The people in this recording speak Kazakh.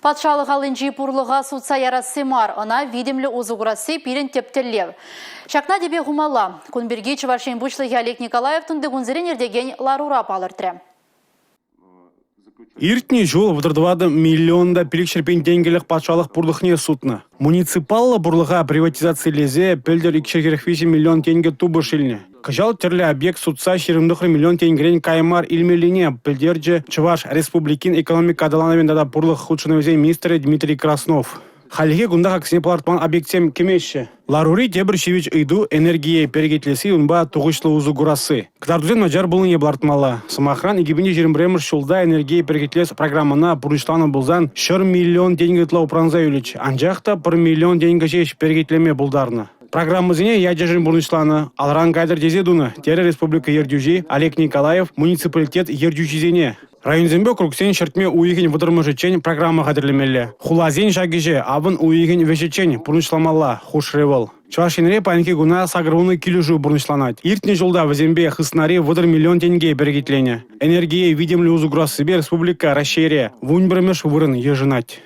Патшалық алынжи пурлыға сутса ярасы мар, она видимлі узуграсы пирен тептеллев. Шакна дебе гумала. Кунберги Чувашин бучлығы Олег Николаев тұнды гунзірен ердеген ларура палыртыры. Иртний жол вдырдывады миллионда пилікшірпен денгелік патшалық пурлықне сутны. Муниципалла бурлыға приватизация лезе пөлдер 2,5 миллион тенге тубы шилне. Кыжал терлі объект сутса 20 миллион тенгерен каймар илмелине пөлдерже Чуваш Республикин экономика адаланавендада пурлық худшыны министрі Дмитрий Краснов. Халиге гунда хаксине плартман объектсем кемеші. Ларури Тебршевич иду энергия перегетлеси унба тугышлы узу гурасы. Ктардузен маджар булын еблартмала. Самохран и гибини жерембремер шулда энергия перегетлес программана пурышланы булзан 4 миллион деньгетла упранза юлич. Анжақта 1 миллион деньги жеш перегетлеме булдарны. Программызыне ядежин бурнышланы. Алран гайдер дезедуны. Тере Республика Ердюжи Олег Николаев муниципалитет Ердюжизене. Районзембе кругсен шертме уйген выдырмышычен программа қадірлемелі. Хулазен шагиже абын уйген вешечен бурнышламалла хушревал. Чувашинре панки гуна сагруны килюжу бурнышланать. Иртне жолда в зембе хыснаре выдыр миллион тенге перегетлене. Энергия видимли узуграс себе республика расширя. Вуньбрмеш вырын ежинать.